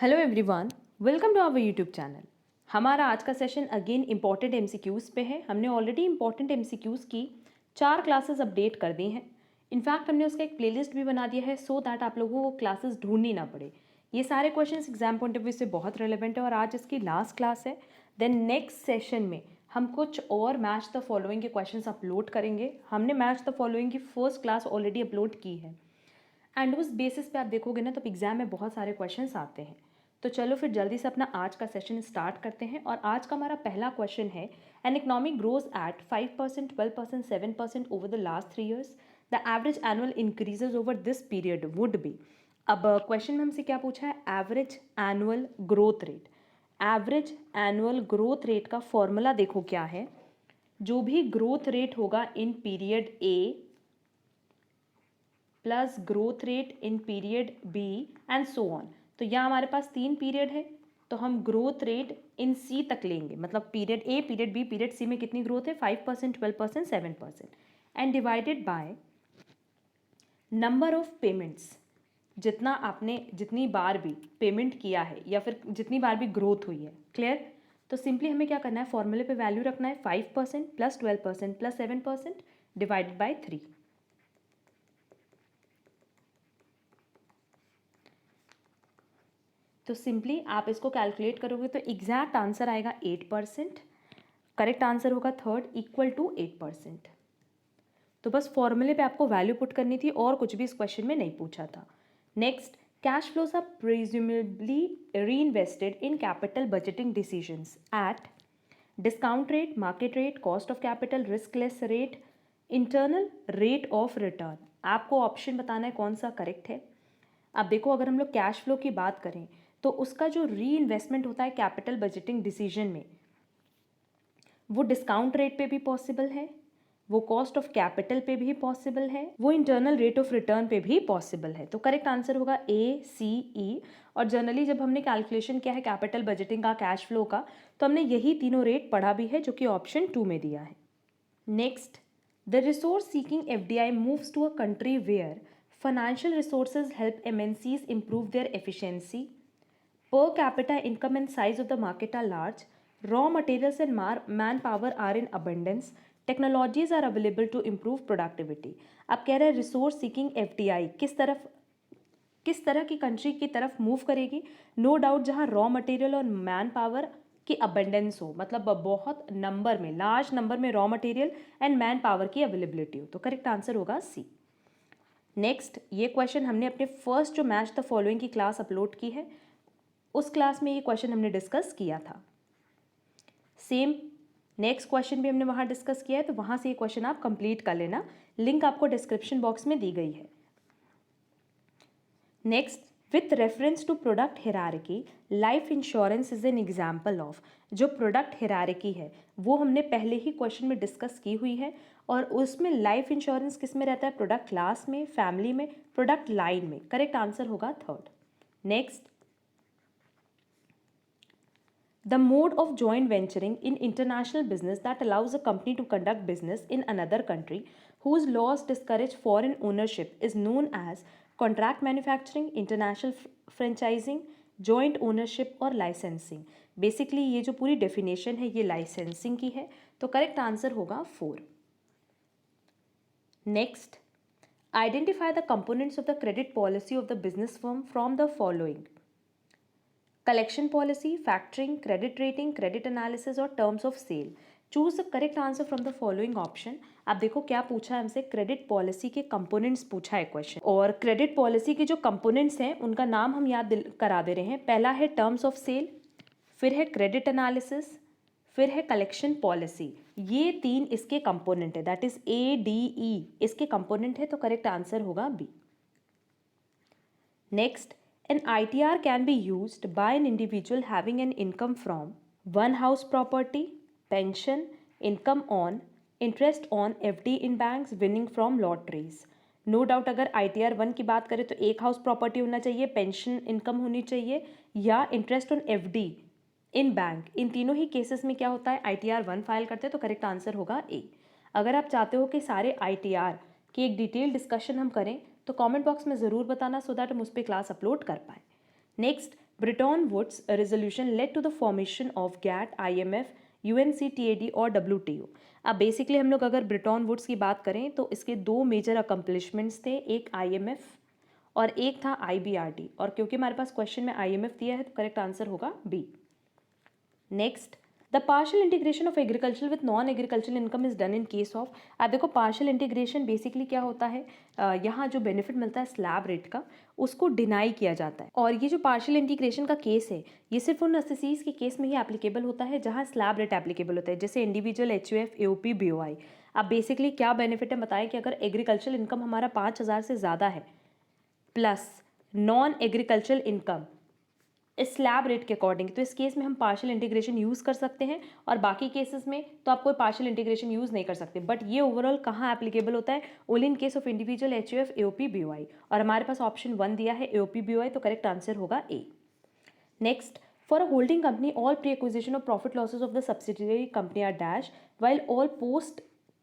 Hello everyone, welcome to our YouTube channel. हमारा आज का सेशन अगेन इंपॉर्टेंट एमसीक्यूज़ पे है। हमने ऑलरेडी इंपॉर्टेंट एमसीक्यूज़ की 4 क्लासेस अपडेट कर दी हैं। इनफैक्ट हमने उसका एक प्लेलिस्ट भी बना दिया है सो दैट आप लोगों को क्लासेस ढूंढनी ना पड़े। ये सारे questions exam point of view से बहुत रेलिवेंट है और आज इसकी लास्ट क्लास है। देन नेक्स्ट सेशन में हम कुछ और मैच द फॉलोइंग के क्वेश्चंस अपलोड करेंगे। हमने मैच द फॉलोइंग की फर्स्ट क्लास ऑलरेडी अपलोड की है एंड उस बेसिस पे आप देखोगे ना तो एग्जाम में बहुत सारे क्वेश्चंस आते हैं। तो चलो फिर जल्दी से अपना आज का सेशन स्टार्ट करते हैं। और आज का हमारा पहला क्वेश्चन है, an economy grows at 5%, 12%, 7% over the last 3 years, the average annual increases over this period would be. अब क्वेश्चन में हमसे क्या पूछा है, average annual growth rate. Average annual growth rate का फॉर्मूला देखो क्या है, जो भी ग्रोथ रेट होगा in period A plus growth rate in period B and so on. तो यहाँ हमारे पास 3 पीरियड है तो हम ग्रोथ रेट इन सी तक लेंगे, मतलब पीरियड ए, पीरियड बी, पीरियड सी में कितनी ग्रोथ है, 5%, 12%, 7%, and divided by number of payments. जितना आपने जितनी बार भी पेमेंट किया है या फिर जितनी बार भी ग्रोथ हुई है। क्लियर? तो सिंपली हमें क्या करना है, फॉर्मूले पे वैल्यू रखना है 5% प्लस 12% प्लस 7% डिवाइडेड बाय 3। तो सिंपली आप इसको कैलकुलेट करोगे तो एग्जैक्ट आंसर आएगा 8%। करेक्ट आंसर होगा थर्ड, इक्वल टू 8%। तो बस फॉर्मूले पे आपको वैल्यू पुट करनी थी और कुछ भी इस क्वेश्चन में नहीं पूछा था। Next, cash flows are presumably reinvested in capital budgeting decisions at discount rate, market rate, cost of capital, riskless rate, internal rate of return. आपको ऑप्शन बताना है कौन सा करेक्ट है। अब देखो, अगर हम लोग कैश फ्लो की बात करें तो उसका जो री इन्वेस्टमेंट होता है कैपिटल बजटिंग डिसीजन में, वो डिस्काउंट रेट पे भी पॉसिबल है, वो कॉस्ट ऑफ कैपिटल पे भी पॉसिबल है, वो इंटरनल रेट ऑफ रिटर्न पे भी पॉसिबल है। तो करेक्ट आंसर होगा ए, सी, ई। और जनरली जब हमने कैलकुलेशन किया है कैपिटल बजटिंग का, कैश फ्लो का, तो हमने यही तीनों रेट पढ़ा भी है जो कि ऑप्शन 2 में दिया है। Next, the resource seeking FDI moves to a country where financial resources help MNCs improve their efficiency, per capita income and size of the market are large, raw materials and manpower are in abundance, technologies are available to improve productivity। अब कह रहे हैं resource seeking FDI किस तरह की country की तरफ move करेगी। नो डाउट जहाँ रॉ मटेरियल और मैन पावर की अबंडेंस हो, मतलब बहुत नंबर में, लार्ज नंबर में raw material and man power की अवेलेबिलिटी हो। तो करेक्ट आंसर होगा सी। नेक्स्ट, ये क्वेश्चन हमने अपने फर्स्ट जो मैच द फॉलोइंग की क्लास अपलोड की है उस क्लास में ये क्वेश्चन हमने डिस्कस किया था। सेम नेक्स्ट क्वेश्चन भी हमने वहाँ डिस्कस किया है, तो वहाँ से ये क्वेश्चन आप कंप्लीट कर लेना। लिंक आपको डिस्क्रिप्शन बॉक्स में दी गई है। Next, with reference to product hierarchy, life insurance is an example of. जो प्रोडक्ट हिरारिकी है वो हमने पहले ही क्वेश्चन में डिस्कस की हुई है और उसमें लाइफ इंश्योरेंस किस में रहता है, प्रोडक्ट क्लास में, फैमिली में, प्रोडक्ट लाइन में। करेक्ट आंसर होगा third. Next, the mode of joint venturing in international business that allows a company to conduct business in another country whose laws discourage foreign ownership is known as contract manufacturing, international franchising, joint ownership और licensing। Basically ये जो पूरी definition है ये licensing की है। तो correct answer होगा 4। Next, identify the components of the credit policy of the business firm from the following: collection policy, factoring, credit rating, credit analysis और terms of sale. Choose the correct answer from the following option. आप देखो क्या पूछा है हमसे, credit policy के components पूछा है क्वेश्चन, और क्रेडिट पॉलिसी के जो कंपोनेंट्स हैं उनका नाम हम याद करा दे रहे हैं। पहला है टर्म्स ऑफ सेल, फिर है क्रेडिट एनालिसिस, फिर है कलेक्शन पॉलिसी। ये 3 इसके कंपोनेंट है, दैट इज ADE इसके कंपोनेंट है। तो करेक्ट आंसर होगा B. Next, an ITR can be used by an individual having an income from one house property, pension, income on, interest on FD in banks, winning from lotteries। No doubt अगर ITR 1 की बात करें तो एक house property होना चाहिए, pension income होनी चाहिए या interest on FD in bank. इन तीनों ही केसेस में क्या होता है, ITR 1 फाइल करते हैं। तो करेक्ट आंसर होगा ए। अगर आप चाहते हो कि सारे ITR की एक डिटेल डिस्कशन हम करें तो कमेंट बॉक्स में ज़रूर बताना सो दैट हम उस पर क्लास अपलोड कर पाएँ। Next, Bretton Woods resolution led to the formation of GATT, IMF, UNCTAD और WTO। अब बेसिकली हम लोग अगर ब्रिटन वुड्स की बात करें तो इसके दो मेजर अकम्पलिशमेंट्स थे, एक IMF और एक था IBRD, और क्योंकि हमारे पास क्वेश्चन में IMF दिया है तो करेक्ट आंसर होगा B. Next, the partial integration of agriculture with non agricultural income is done in case of. अब देखो पार्शियल इंटीग्रेशन बेसिकली क्या होता है, यहाँ जो बेनिफिट मिलता है स्लैब रेट का उसको डिनाई किया जाता है, और ये जो पार्शियल इंटीग्रेशन का केस है ये सिर्फ उन एसएससीज के केस में ही एप्लीकेबल होता है जहाँ स्लैब रेट एप्लीकेबल होता है, जैसे इंडिविजुअल, HUF, AOP, BOI। अब बेसिकली क्या बेनिफिट है बताएं कि अगर एग्रीकल्चरल इनकम हमारा 5,000 से ज़्यादा है प्लस नॉन एग्रीकल्चरल इनकम इस स्लैब रेट के अकॉर्डिंग, तो इस केस में हम पार्शियल इंटीग्रेशन यूज़ कर सकते हैं, और बाकी केसेस में तो आप कोई पार्शियल इंटीग्रेशन यूज़ नहीं कर सकते। बट ये ओवरऑल कहाँ एप्लीकेबल होता है, only in case of individual, HUF, AOP, BOI, और हमारे पास ऑप्शन 1 दिया है AOP, BOI, तो करेक्ट आंसर होगा A. Next, for a holding company all pre acquisition of profit losses of the subsidiary company are dash, while all post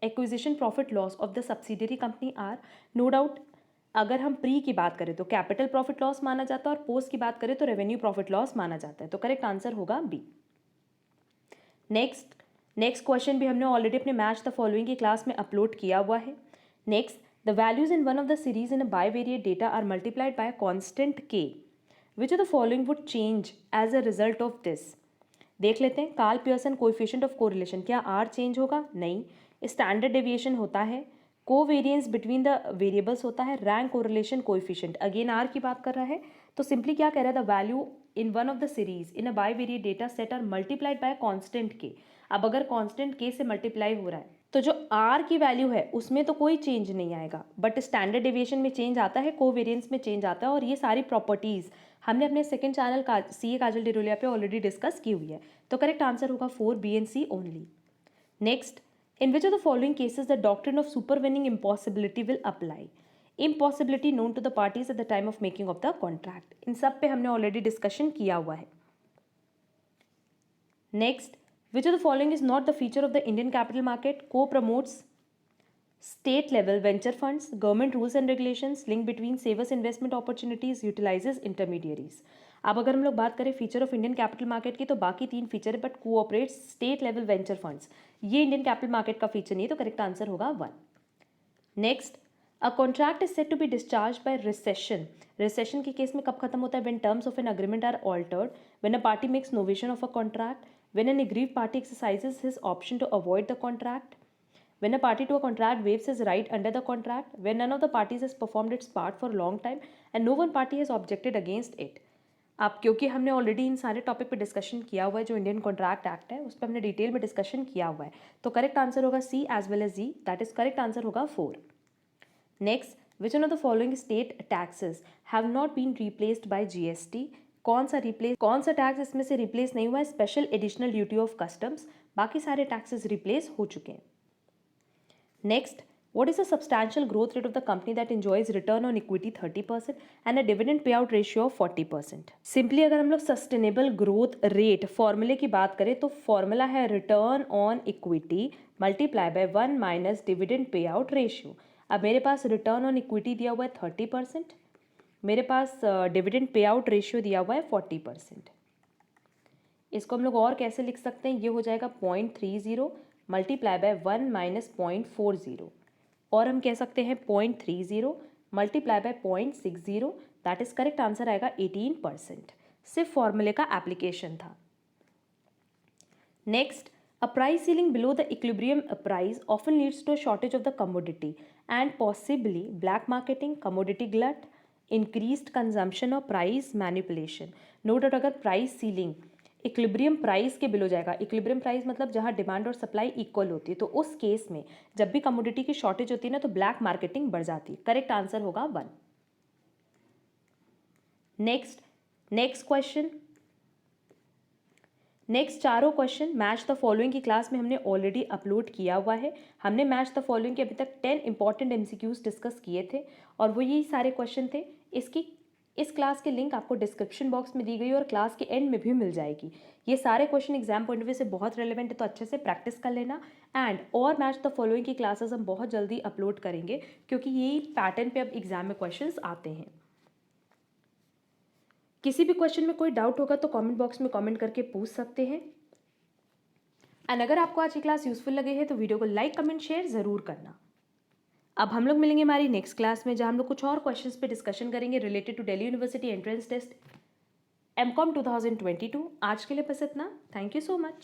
acquisition profit loss of the subsidiary company are. No doubt अगर हम pre की बात करें तो capital profit loss माना जाता है, और पोस्ट की बात करें तो रेवेन्यू प्रॉफिट लॉस माना जाता है, तो करेक्ट आंसर होगा बी। नेक्स्ट क्वेश्चन भी हमने ऑलरेडी अपने मैच द फॉलोइंग की क्लास में अपलोड किया हुआ है। Next, the values in one of the series in a bivariate data are multiplied by constant k, which of the following would change as a result of this. देख लेते हैं, Karl Pearson coefficient of correlation, क्या r change होगा? नहीं। Standard deviation होता है, covariance between the variables होता है, rank correlation coefficient, again r की बात कर रहा है, तो सिंपली क्या कह रहा है, the value in one of the series in a bivariate data set are multiplied by constant k। अब अगर कांस्टेंट k से मल्टीप्लाई हो रहा है तो जो r की वैल्यू है उसमें तो कोई चेंज नहीं आएगा, बट स्टैंडर्ड डेविएशन में चेंज आता है, कोवेरिएंस में चेंज आता है, और ये सारी प्रॉपर्टीज हमने अपने सेकंड चैनल का CA काजल डिरोलिया पे ऑलरेडी डिस्कस की हुई है, तो करेक्ट आंसर होगा 4, B and C only. Next, in which of the following cases the doctrine of supervening impossibility will apply? Impossibility known to the parties at the time of making of the contract, इन सब पे हमने already discussion किया हुआ है। Next, which of the following is not the feature of the Indian capital market? Co-promotes state level venture funds, government rules and regulations, link between savers investment opportunities, utilizes intermediaries। अब अगर हम लोग बात करें feature of Indian capital market की तो बाकी 3 feature है, but cooperate state level venture funds ये इंडियन कैपिटल मार्केट का फीचर नहीं है, तो करेक्ट आंसर होगा 1। Next, a contract is said to be discharge by rescission. Rescission के केस में कब खत्म होता है? When terms of an agreement are altered, when a party makes novation of a contract, when an aggrieved party exercises his option to avoid the contract, when a party to a contract waives his right under the contract, when none of the parties has performed its part for a long time and no one party has objected against it। अब क्योंकि हमने already in सारे topic पे discussion किया हुआ है, जो Indian contract act है उस पर हमने डिटेल में डिस्कशन किया हुआ है, तो करेक्ट आंसर होगा C as well as G, that is correct answer होगा 4। Next, which one of the following state taxes have not been replaced by GST? कौन सा टैक्स इसमें से रिप्लेस नहीं हुआ है? Special additional duty of customs, बाकी सारे टैक्सेस रिप्लेस हो चुके हैं। Next, what is the substantial growth rate of the company that enjoys return on equity 30% and a dividend payout ratio of 40%? Simply अगर हम लोग सस्टेनेबल ग्रोथ रेट फॉर्मूले की बात करें तो फॉर्मूला है return on equity multiply by 1 minus dividend pay out ratio. अब मेरे पास रिटर्न ऑन इक्विटी दिया हुआ है 30%, मेरे पास डिविडेंड पे आउट रेशियो दिया हुआ है 40%। इसको हम लोग और कैसे लिख सकते हैं? ये हो जाएगा 0.30 मल्टीप्लाई बाय 1 माइनस 0.40, और हम कह सकते हैं 0.30 multiply by 0.60, that is correct answer आएगा 18%। सिर्फ फॉर्मूले का एप्लीकेशन था। Next, a price ceiling below the equilibrium price often leads to a shortage of the commodity and possibly black marketing, commodity glut, increased consumption और price manipulation. No doubt अगर price ceiling equilibrium price के below जाएगा, equilibrium price मतलब जहाँ demand और supply equal होती है, तो उस केस में जब भी कमोडिटी की शॉर्टेज होती है ना तो ब्लैक मार्केटिंग बढ़ जाती है। करेक्ट आंसर होगा 1। नेक्स्ट क्वेश्चन, नेक्स्ट चारों क्वेश्चन मैच द फॉलोइंग की क्लास में हमने ऑलरेडी अपलोड किया हुआ है। हमने मैच द फॉलोइंग के अभी तक 10 इंपॉर्टेंट MCQs डिस्कस किए थे, और वो यही सारे क्वेश्चन थे। इस क्लास के लिंक आपको डिस्क्रिप्शन बॉक्स में दी गई और क्लास के एंड में भी मिल जाएगी। ये सारे question exam point of view से बहुत रेलेवेंट है, तो अच्छे से प्रैक्टिस कर लेना। एंड और मैच द फॉलोइंग की क्लासेस हम बहुत जल्दी अपलोड करेंगे, क्योंकि यही पैटर्न पे अब एग्जाम में क्वेश्चंस आते हैं। किसी भी क्वेश्चन में कोई डाउट होगा तो कमेंट बॉक्स में कमेंट करके पूछ सकते हैं। एंड अगर आपको आज की क्लास यूजफुल लगे है तो वीडियो को लाइक कमेंट शेयर ज़रूर करना। अब हम लोग मिलेंगे हमारी नेक्स्ट क्लास में, जहाँ हम लोग कुछ और क्वेश्चंस पे डिस्कशन करेंगे related to Delhi university entrance test MCom 2022। आज के लिए बस इतना। Thank you so much.